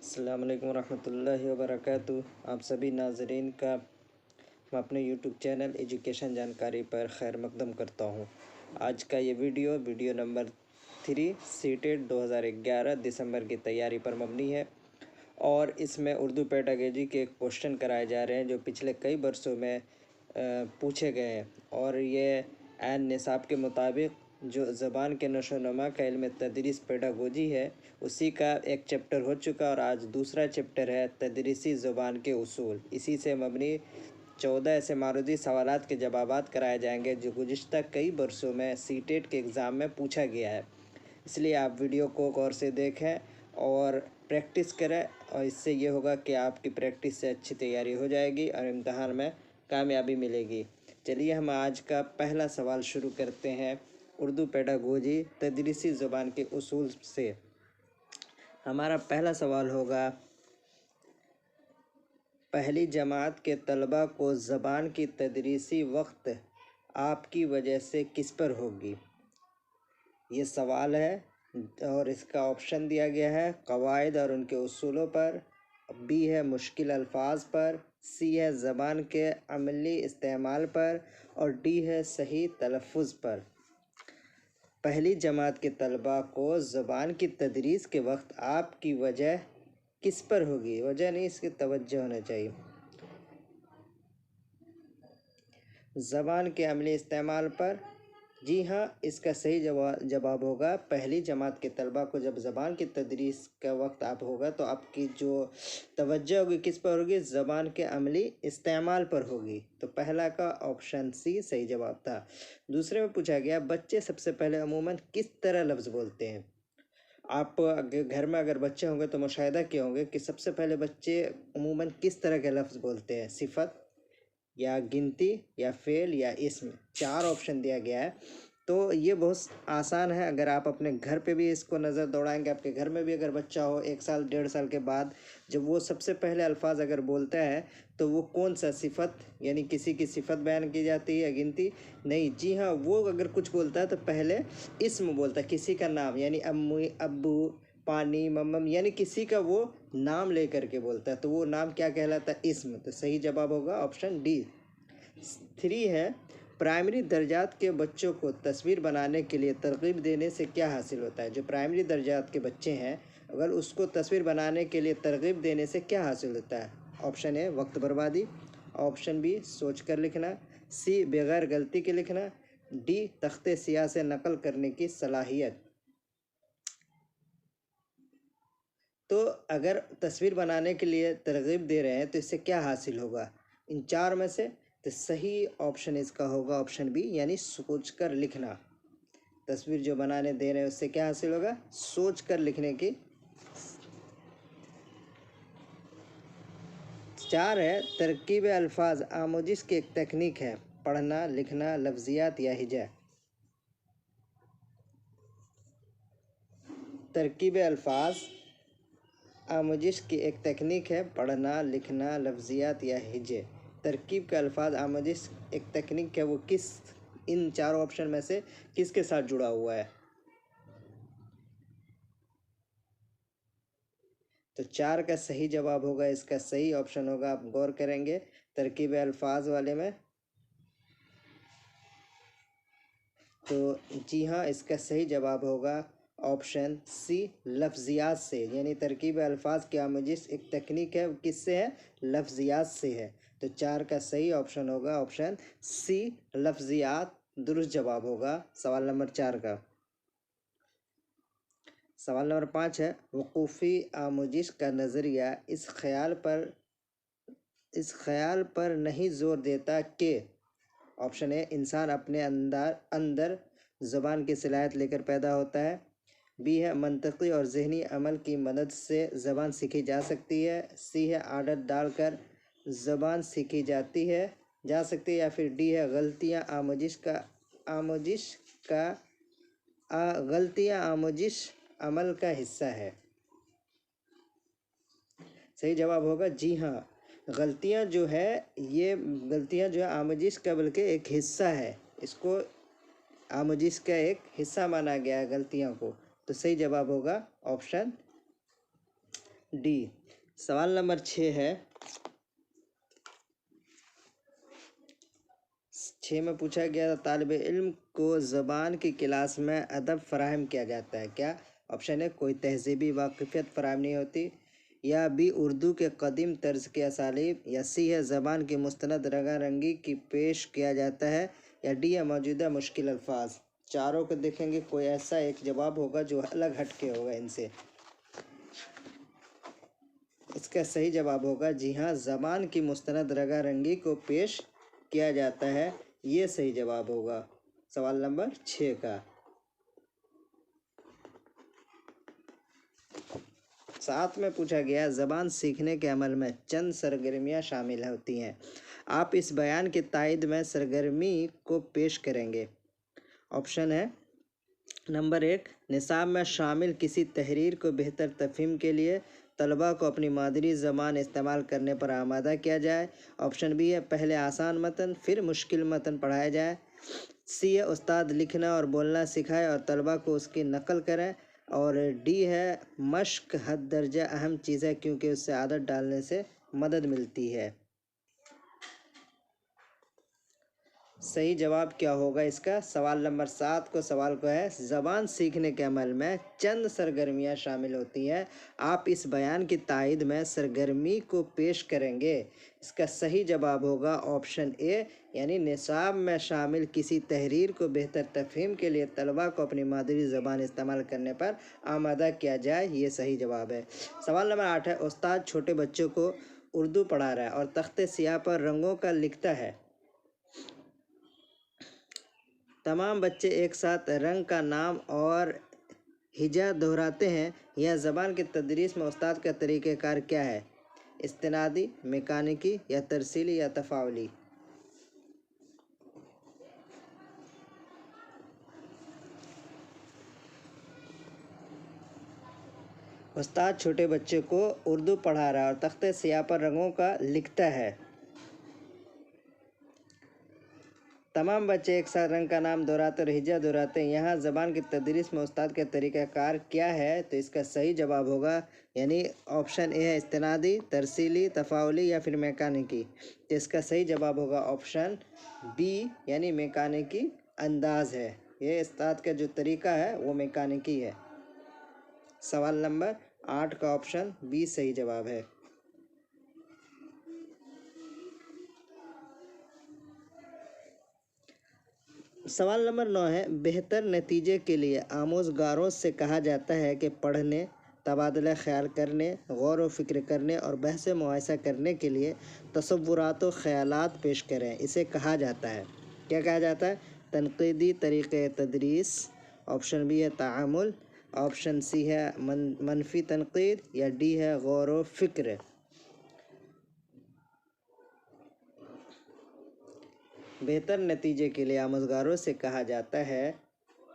अस्सलाम वालेकुम रहमतुल्लाहि व बरकातुहू। आप सभी नाज़रीन का मैं अपने यूट्यूब चैनल एजुकेशन जानकारी पर खैर मकदम करता हूँ। आज का ये वीडियो नंबर 3 सीटेट 2011 दिसंबर की तैयारी पर मबनी है और इसमें उर्दू पेडागोजी के क्वेश्चन कराए जा रहे हैं जो पिछले कई वर्षों में पूछे गए हैं और ये ऐन निसाब के मुताबिक जो ज़बान के नशोनुमा का इल्म तदरीस पेडागोजी है उसी का एक चैप्टर हो चुका और आज दूसरा चैप्टर है तदरीसी ज़बान के उसूल। इसी से मबनी 14 ऐसे मारूदी सवालात के जवाबात कराए जाएंगे जो गुज़िश्ता कई वर्षों में सीटेट के एग्ज़ाम में पूछा गया है। इसलिए आप वीडियो को गौर से देखें और प्रैक्टिस करें और इससे ये होगा कि आपकी प्रैक्टिस से अच्छी तैयारी हो जाएगी और इम्तहान में कामयाबी मिलेगी। चलिए हम आज का पहला सवाल शुरू करते हैं उर्दू पेडागोजी तदरीसी ज़बान के उसूल से। हमारा पहला सवाल होगा, पहली जमात के तलबा को ज़बान की तदरीसी वक्त आपकी वजह से किस पर होगी? ये सवाल है और इसका ऑप्शन दिया गया है क़वाइद और उनके उसूलों पर, बी है मुश्किल अल्फाज पर, सी है ज़बान के अमली इस्तेमाल पर और डी है सही तलफ़ुज़ पर। पहली जमात के तलबा को ज़बान की तदरीस के वक्त आपकी वजह किस पर होगी? वजह नहीं, इसकी तवज्जो होना चाहिए। ज़बान के अमली इस्तेमाल पर, जी हाँ, इसका सही जवाब होगा पहली जमात के तलबा को जब ज़बान की तदरीस का वक्त आप होगा तो आपकी जो तवज्जो होगी किस पर होगी? ज़बान के अमली इस्तेमाल पर होगी। तो पहला का ऑप्शन सी सही जवाब था। दूसरे में पूछा गया, बच्चे सबसे पहले अमूमन किस तरह लफ्ज़ बोलते हैं? आप घर में अगर बच्चे होंगे तो मुशाहिदा किए होंगे कि सबसे पहले बच्चे अमूमन किस तरह के लफ्ज़ बोलते हैं? सिफत या गिनती या फ़ेल या इस्म, 4 ऑप्शन दिया गया है। तो ये बहुत आसान है। अगर आप अपने घर पे भी इसको नज़र दौड़ाएंगे, आपके घर में भी अगर बच्चा हो 1 साल 1.5 साल के बाद जब वो सबसे पहले अल्फाज अगर बोलता है तो वो कौन सा सिफत यानी किसी की सिफत बयान की जाती है या गिनती? नहीं, जी हाँ, वो अगर कुछ बोलता है तो पहले इस्म बोलता है, किसी का नाम यानी अम्मी, अब्बू, पानी, मम्मम यानी किसी का वो नाम लेकर के बोलता है तो वो नाम क्या कहलाता है? इस्म। तो सही जवाब होगा ऑप्शन डी। 3 है, प्राइमरी दर्जात के बच्चों को तस्वीर बनाने के लिए तरगीब देने से क्या हासिल होता है? जो प्राइमरी दर्जात के बच्चे हैं अगर उसको तस्वीर बनाने के लिए तरगीब देने से क्या हासिल होता है? ऑप्शन ए वक्त बर्बादी, ऑप्शन बी सोच कर लिखना, सी बगैर गलती के लिखना, डी तख्ते सियाह से नकल करने की सलाहियत। तो अगर तस्वीर बनाने के लिए तरगीब दे रहे हैं तो इससे क्या हासिल होगा इन 4 में से? तो सही ऑप्शन इसका होगा ऑप्शन बी यानी सोच कर लिखना। तस्वीर जो बनाने दे रहे हैं उससे क्या हासिल होगा? सोच कर लिखने की। 4 है, तरकीब अल्फाज आमोजिश की एक तकनीक है, पढ़ना, लिखना, लफ्जियात या हिजा। तरकीब अल्फाज आमोजिश की एक तकनीक है, पढ़ना, लिखना, लफ्जियात या हिजे। तरकीब का अल्फाज आमोजिश एक तकनीक है, वो किस इन 4 ऑप्शन में से किसके साथ जुड़ा हुआ है? तो 4 का सही जवाब होगा, इसका सही ऑप्शन होगा, आप गौर करेंगे तरकीब अल्फाज वाले में तो जी हाँ, इसका सही जवाब होगा ऑप्शन सी लफ्जियात से, यानी तरकीब अल्फाज की आमोजिश एक तकनीक है, किससे है? लफ्जियात से है। तो 4 का सही ऑप्शन होगा ऑप्शन सी लफ्जियात, दुरुस्त जवाब होगा सवाल नंबर 4 का। सवाल नंबर 5 है, वकूफ़ी आमोजिश का नज़रिया इस ख्याल पर नहीं ज़ोर देता कि ऑप्शन ए इंसान अपने अंदर ज़बान की सलाहियत लेकर पैदा होता है, बी है मंतकी और ज़हनी अमल की मदद से ज़बान सीखी जा सकती है, सी है आदत डालकर ज़बान सीखी जा सकती है या फिर डी है गलतियाँ आमोजिश अमल का हिस्सा है। सही जवाब होगा जी हाँ, गलतियाँ जो है आमोजिश का बल्कि एक हिस्सा है, इसको आमोजिश का एक हिस्सा माना गया है गलतियों को। तो सही जवाब होगा ऑप्शन डी। सवाल नंबर 6 है। 6 में पूछा गया तालिब इल्म को ज़बान की क्लास में अदब फ़राहम किया जाता है। क्या ऑप्शन है कोई तहज़ीबी वाक़िफ़ियत फ़राहम नहीं होती, या बी उर्दू के कदीम तर्ज के असालीब, या सी है ज़बान की मुस्तनद रंगा रंगी की पेश किया जाता है, या डी है मौजूदा मुश्किल अल्फाज। चारों को देखेंगे, कोई ऐसा एक जवाब होगा जो अलग हट के होगा इनसे। इसका सही जवाब होगा जी हाँ, ज़बान की मुस्तनद रंगा रंगी को पेश किया जाता है, ये सही जवाब होगा सवाल नंबर 6 का। 7 में पूछा गया ज़बान सीखने के अमल में चंद सरगर्मियाँ शामिल होती हैं। आप इस बयान की तायद में सरगर्मी को पेश करेंगे। ऑप्शन है नंबर 1, निसाब में शामिल किसी तहरीर को बेहतर तफहीम के लिए तलबा को अपनी मादरी ज़बान इस्तेमाल करने पर आमादा किया जाए। ऑप्शन बी है पहले आसान मतन फिर मुश्किल मतन पढ़ाया जाए। सी है उस्ताद लिखना और बोलना सिखाए और तलबा को उसकी नकल करें। और डी है मश्क हद दर्जा अहम चीज़ है क्योंकि उससे आदत डालने से मदद मिलती है। सही जवाब क्या होगा इसका? सवाल नंबर 7 को सवाल को है ज़बान सीखने के अमल में चंद सरगर्मियाँ शामिल होती हैं। आप इस बयान की तायद में सरगर्मी को पेश करेंगे। इसका सही जवाब होगा ऑप्शन ए, यानी निसाब में शामिल किसी तहरीर को बेहतर तफहीम के लिए तलबा को अपनी मादरी ज़बान इस्तेमाल करने पर आमादा किया जाए, ये सही जवाब है। सवाल नंबर 8 है उस्ताद छोटे बच्चों को उर्दू पढ़ा रहा है और तख्ते सियाह पर रंगों का लिखता है। तमाम बच्चे एक साथ रंग का नाम और हिजा दोहराते हैं। यह ज़बान की तदरीस में उस्ताद का तरीक़ेकार क्या है? इस्तिनादी, मेकानिकी, या तरसीली, या तफ़ाउली? उस्ताद छोटे बच्चे को उर्दू पढ़ा रहा है और तख्ते सियाह पर रंगों का लिखता है। तमाम बच्चे एक साथ रंग का नाम दोहराते और हिजा दोहराते हैं। यहाँ ज़बान की तदरीस में उस्ताद का तरीक़ाकार क्या है? तो इसका सही जवाब होगा यानी ऑप्शन ए है इस्तिनादी, तरसीली, तफ़ाउली, या फिर मेकानिकी। तो इसका सही जवाब होगा ऑप्शन बी, यानी मेकानिकी अंदाज़ है। ये उस्ताद का जो तरीक़ा है वो मेकानिकी है। सवाल नंबर 8 का ऑप्शन बी सही जवाब है। सवाल नंबर 9 है बेहतर नतीजे के लिए आमोज़गारों से कहा जाता है कि पढ़ने, तबादला ख़्याल करने, गौर व फ़िक्र करने और बहस मुआयसा करने के लिए तसव्वुरात व ख़यालात पेश करें। इसे कहा जाता है, क्या कहा जाता है? तनक़ीदी तरीक़े तदरीस। ऑप्शन बी है ताअम्मुल, ऑप्शन सी है मनफ़ी तनक़ीद, या डी है गौर व फ़िक्र। बेहतर नतीजे के लिए आमोज़गारों से कहा जाता है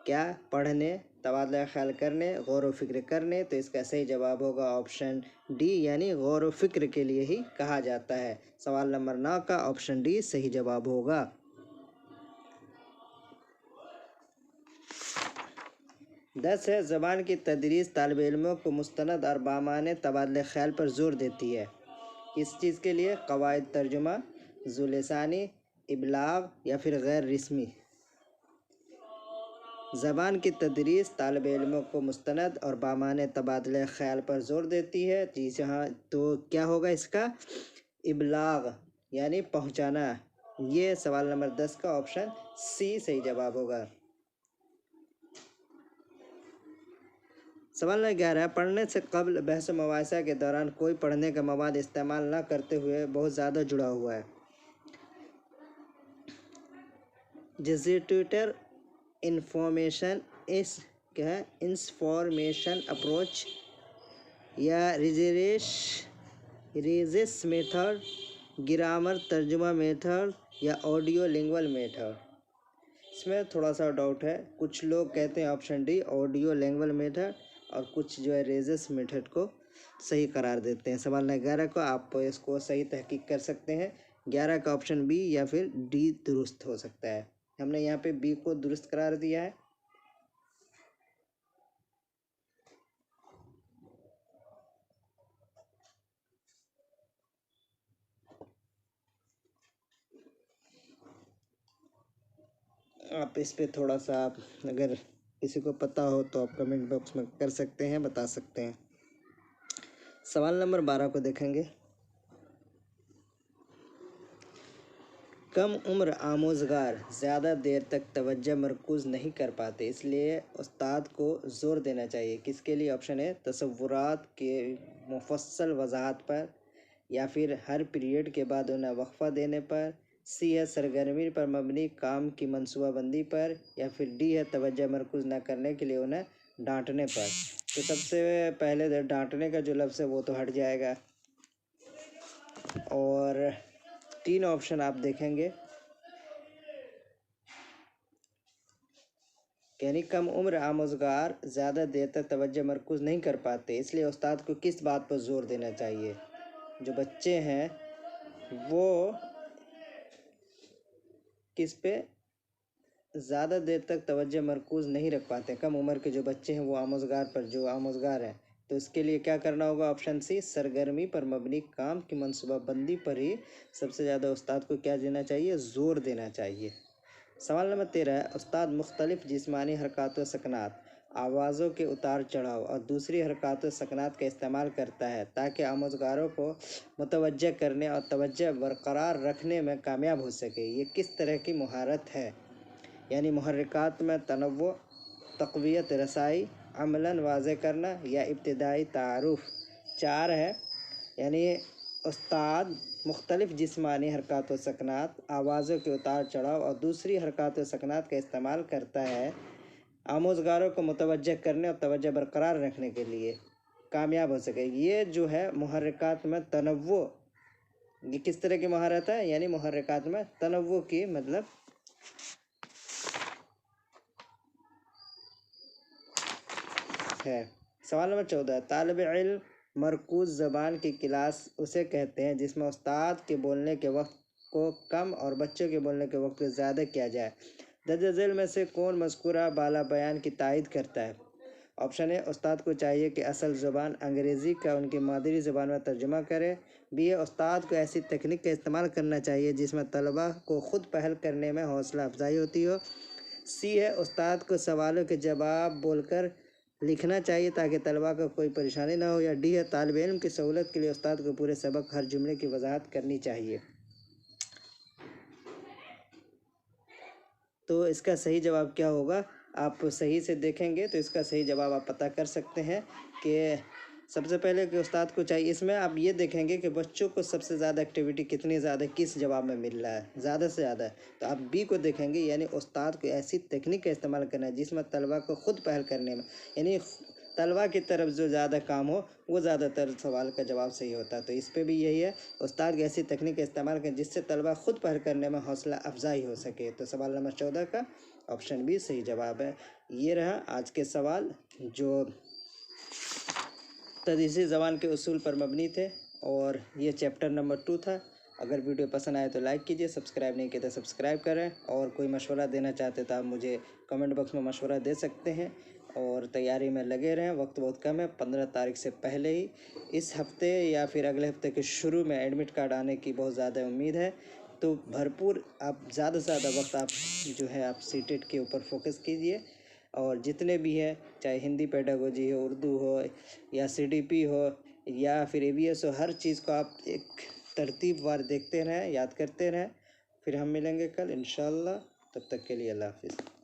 क्या? पढ़ने, तबादला ख्याल करने, गौर व फ़िक्र करने। तो इसका सही जवाब होगा ऑप्शन डी, यानी गौर व फ़िक्र के लिए ही कहा जाता है। सवाल नंबर 9 का ऑप्शन डी सही जवाब होगा। 10 है ज़बान की तदरीस तालिब इल्मों को मुस्तनद और बामाने तबादले ख्याल पर ज़ोर देती है। किस चीज़ के लिए? क़वाइद तर्जुमा, ज़ुलिसानी, इबलाग, या फिर गैर रस्मी। ज़बान की तदरीस तालिब इल्मों को मुस्तनद और बामाने तबादले ख्याल पर ज़ोर देती है। जी हाँ, तो क्या होगा इसका? इबलाग, यानी पहुँचाना। ये सवाल नंबर 10 का ऑप्शन सी सही जवाब होगा। सवाल नंबर 11 पढ़ने से कबल बहस मुबाहिसा के दौरान कोई पढ़ने का मवाद इस्तेमाल न करते हुए बहुत ज़्यादा जुड़ा हुआ है। डिजिटल इंफॉर्मेशन इस क्या है? इंफॉर्मेशन अप्रोच, या रिजिस मेथड, ग्रामर तर्जुमा मेथड, या ऑडियो लिंगुअल मेथड। इसमें थोड़ा सा डाउट है। कुछ लोग कहते हैं option D audio lingual method, और कुछ जो है रेजिस मेथड को सही करार देते हैं। सवाल नंबर 11 को आप इसको सही तहकीक कर सकते हैं। 11 का ऑप्शन बी या फिर डी दुरुस्त हो सकता है। हमने यहाँ पे बी को दुरुस्त करार दिया है। आप इस पे थोड़ा सा आप अगर किसी को पता हो तो आप कमेंट बॉक्स में कर सकते हैं, बता सकते हैं। सवाल नंबर 12 को देखेंगे। कम उम्र आमोज़गार ज़्यादा देर तक तवज्जो मरकूज़ नहीं कर पाते, इसलिए उस्ताद को ज़ोर देना चाहिए। किसके लिए? ऑप्शन है तसव्वुरात के मुफस्सल वज़ाहत पर, या फिर हर पीरियड के बाद उन्हें वक्फ़ा देने पर, सी है सरगर्मी पर मबनी काम की मनसूबाबंदी पर, या फिर डी है तवज्जो मरकूज़ न करने के लिए उन्हें डांटने पर। तो सबसे पहले डांटने का जो लफ्ज़ है वो तो हट जाएगा, और 3 ऑप्शन आप देखेंगे, यानी कम उम्र आमोज़गार ज़्यादा देर तक तवज्जो मरकूज़ नहीं कर पाते, इसलिए उस्ताद को किस बात पर ज़ोर देना चाहिए? जो बच्चे हैं वो किस पे ज़्यादा देर तक तवज्जो मरकूज़ नहीं रख पाते? कम उम्र के जो बच्चे हैं वो आमोज़गार पर, जो आमोज़गार हैं, तो इसके लिए क्या करना होगा? ऑप्शन सी सरगर्मी पर मबनी काम की मनसूबाबंदी पर ही सबसे ज़्यादा उस्ताद को क्या देना चाहिए? ज़ोर देना चाहिए। सवाल नंबर 13 है, उस्ताद मुख्तलिफ़ जिस्मानी हरकत व सकनात, आवाज़ों के उतार चढ़ाव और दूसरी हरकत व सकनात का इस्तेमाल करता है ताकि आमोज़गारों को मुतवज्जह करने और तवज्जो बरकरार रखने में कामयाब हो सके। ये किस तरह की महारत है? यानी मुहर्रिकात में तनव्वु, तक़वियत रसाई, अमलन वाज़े करना, या इब्तिदाई तारुफ। 4 है, यानी उस्ताद मुख्तलिफ़ जिस्मानी हरकत व सकनात, आवाज़ों के उतार चढ़ाव और दूसरी हरकत व सकनात का इस्तेमाल करता है आमोज़गारों को मुतवज्जह करने और तवज्जो बरकरार रखने के लिए कामयाब हो सके। ये जो है मुहर्रिकात में तनव्वु, ये किस तरह की महारत है? यानी मुहर्रिकात में तनव्वु की मतलब है। सवाल नंबर 14, तालिब इल्म मरकूज़ ज़बान की क्लास उसे कहते हैं जिसमें उस्ताद के बोलने के वक्त को कम और बच्चों के बोलने के वक्त को ज़्यादा किया जाए। दर्ज झेल में से कौन मज़कूरा बाला बयान की तायद करता है? ऑप्शन है उस्ताद को चाहिए कि असल ज़ुबान अंग्रेज़ी का उनकी मादरी ज़बान में तर्जुमा करे। बी है उस्ताद को ऐसी तकनीक का इस्तेमाल करना चाहिए जिसमें तलबा को ख़ुद पहल करने में हौसला अफजाई होती हो। सी है उस्ताद को सवालों के जवाब बोलकर लिखना चाहिए ताकि तलबा को कोई परेशानी ना हो। या डी है तालिब इल्म की सहूलत के लिए उस्ताद को पूरे सबक हर जुमले की वजाहत करनी चाहिए। तो इसका सही जवाब क्या होगा? आप सही से देखेंगे तो इसका सही जवाब आप पता कर सकते हैं कि सबसे पहले कि उस्ताद को चाहिए, इसमें आप ये देखेंगे कि बच्चों को सबसे ज़्यादा एक्टिविटी कितनी ज़्यादा किस जवाब में मिल रहा है, ज़्यादा से ज़्यादा। तो आप बी को देखेंगे, यानी उस्ताद को ऐसी तकनीक का इस्तेमाल करना है जिसमें तलबा को ख़ुद पहल करने में, यानी तलबा की तरफ जो ज़्यादा काम हो वो ज़्यादातर सवाल का जवाब सही होता है। तो इस पर भी यही है, उस्ताद की ऐसी तकनीक का इस्तेमाल करें जिससे तलबा ख़ुद पहल करने में हौसला अफजाई हो सके। तो सवाल नंबर 14 का ऑप्शन बी सही जवाब है। ये रहा आज के सवाल जो तदरीसी ज़बान के उसूल पर मबनी थे, और ये चैप्टर नंबर 2 था। अगर वीडियो पसंद आए तो लाइक कीजिए, सब्सक्राइब नहीं किया तो सब्सक्राइब करें, और कोई मशवरा देना चाहते तो आप मुझे कमेंट बॉक्स में मशवरा दे सकते हैं। और तैयारी में लगे रहें, वक्त बहुत कम है, 15 तारीख से पहले ही इस हफ्ते या फिर अगले हफ्ते के शुरू में एडमिट कार्ड आने की बहुत ज़्यादा उम्मीद है। तो भरपूर आप ज़्यादा से ज़्यादा वक्त आप जो है आप सीटेट के ऊपर फोकस कीजिए, और जितने भी हैं, चाहे हिंदी पेडागोजी हो, उर्दू हो, या सीडीपी हो, या फिर एवीएस हो, हर चीज़ को आप एक तरतीबवार देखते रहें, याद करते रहें। फिर हम मिलेंगे कल इंशाअल्लाह, तब तक के लिए अल्लाह हाफिज़।